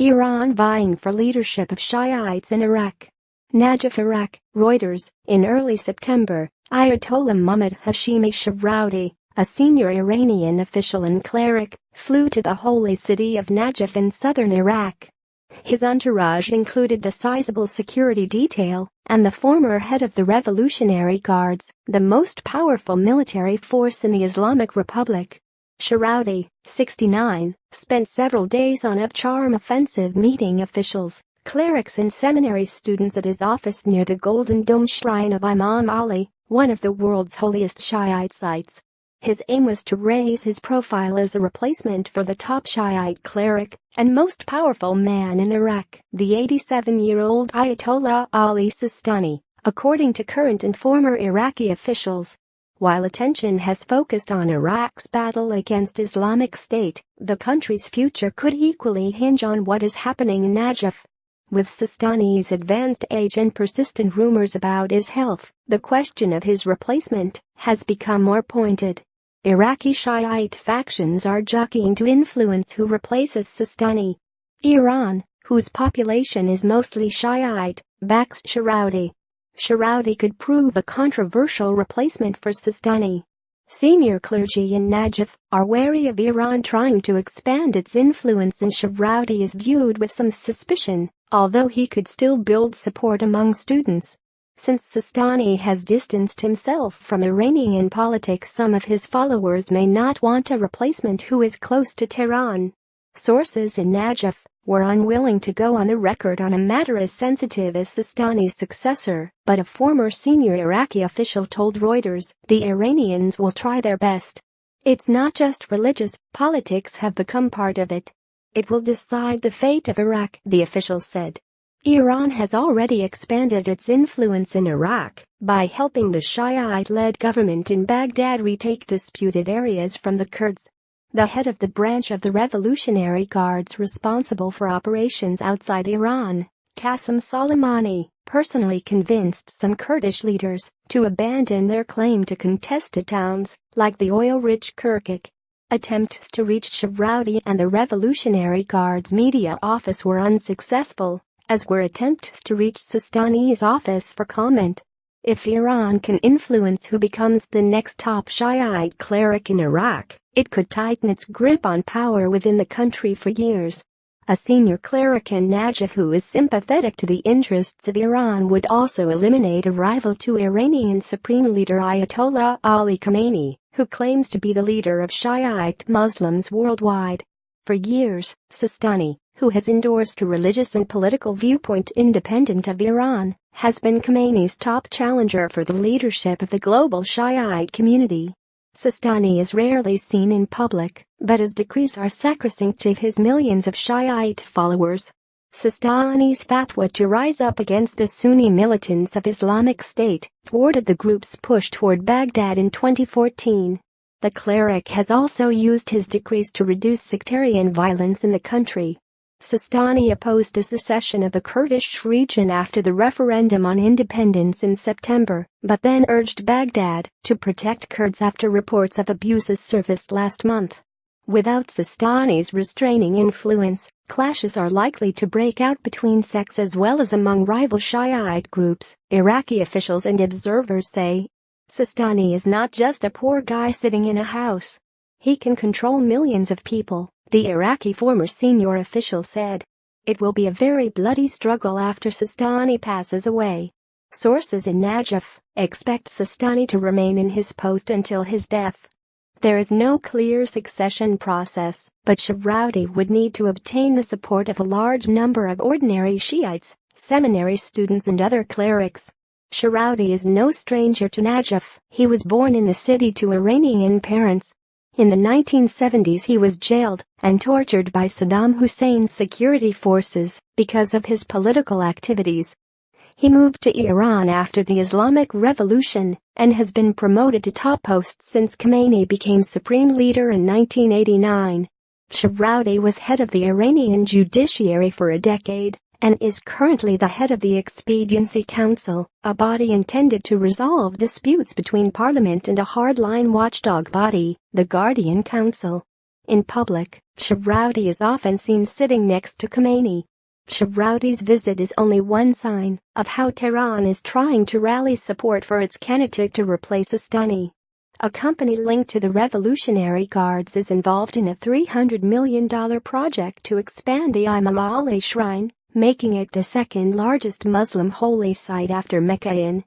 Iran vying for leadership of Shi'ites in Iraq. Najaf, Iraq, Reuters. In early September, Ayatollah Muhammad Hashemi Shahroudi, a senior Iranian official and cleric, flew to the holy city of Najaf in southern Iraq. His entourage included a sizable security detail and the former head of the Revolutionary Guards, the most powerful military force in the Islamic Republic. Shahroudi, 69, spent several days on a charm offensive meeting officials, clerics and seminary students at his office near the Golden Dome Shrine of Imam Ali, one of the world's holiest Shiite sites. His aim was to raise his profile as a replacement for the top Shiite cleric and most powerful man in Iraq, the 87-year-old Ayatollah Ali Sistani, according to current and former Iraqi officials. While attention has focused on Iraq's battle against Islamic State, the country's future could equally hinge on what is happening in Najaf. With Sistani's advanced age and persistent rumors about his health, the question of his replacement has become more pointed. Iraqi Shiite factions are jockeying to influence who replaces Sistani. Iran, whose population is mostly Shiite, backs Shahroudi. Shahroudi could prove a controversial replacement for Sistani. Senior clergy in Najaf are wary of Iran trying to expand its influence, and Shahroudi is viewed with some suspicion, although he could still build support among students. Since Sistani has distanced himself from Iranian politics, some of his followers may not want a replacement who is close to Tehran. Sources in Najaf were unwilling to go on the record on a matter as sensitive as Sistani's successor, but a former senior Iraqi official told Reuters the Iranians will try their best. It's not just religious, politics have become part of it. It will decide the fate of Iraq, the official said. Iran has already expanded its influence in Iraq by helping the Shiite-led government in Baghdad retake disputed areas from the Kurds. The head of the branch of the Revolutionary Guards responsible for operations outside Iran, Qasem Soleimani, personally convinced some Kurdish leaders to abandon their claim to contested towns, like the oil-rich Kirkuk. Attempts to reach Shahroudi and the Revolutionary Guards media office were unsuccessful, as were attempts to reach Sistani's office for comment. If Iran can influence who becomes the next top Shiite cleric in Iraq, it could tighten its grip on power within the country for years. A senior cleric in Najaf who is sympathetic to the interests of Iran would also eliminate a rival to Iranian Supreme Leader Ayatollah Ali Khamenei, who claims to be the leader of Shiite Muslims worldwide. For years, Sistani, who has endorsed a religious and political viewpoint independent of Iran, has been Khamenei's top challenger for the leadership of the global Shiite community. Sistani is rarely seen in public, but his decrees are sacrosanct to his millions of Shiite followers. Sistani's fatwa to rise up against the Sunni militants of Islamic State thwarted the group's push toward Baghdad in 2014. The cleric has also used his decrees to reduce sectarian violence in the country. Sistani opposed the secession of the Kurdish region after the referendum on independence in September, but then urged Baghdad to protect Kurds after reports of abuses surfaced last month. Without Sistani's restraining influence, clashes are likely to break out between sects as well as among rival Shiite groups, Iraqi officials and observers say. Sistani is not just a poor guy sitting in a house. He can control millions of people, the Iraqi former senior official said. It will be a very bloody struggle after Sistani passes away. Sources in Najaf expect Sistani to remain in his post until his death. There is no clear succession process, but Shahroudi would need to obtain the support of a large number of ordinary Shiites, seminary students and other clerics. Shahroudi is no stranger to Najaf. He was born in the city to Iranian parents. In the 1970s he was jailed and tortured by Saddam Hussein's security forces because of his political activities. He moved to Iran after the Islamic Revolution and has been promoted to top posts since Khamenei became supreme leader in 1989. Shahroudi was head of the Iranian judiciary for a decade and is currently the head of the Expediency Council, a body intended to resolve disputes between parliament and a hardline watchdog body, the Guardian Council. In public, Shihroudi is often seen sitting next to Khamenei. Shihroudi's visit is only one sign of how Tehran is trying to rally support for its candidate to replace Astani. A company linked to the Revolutionary Guards is involved in a $300 million project to expand the Imam Ali Shrine, making it the second largest Muslim holy site after Mecca in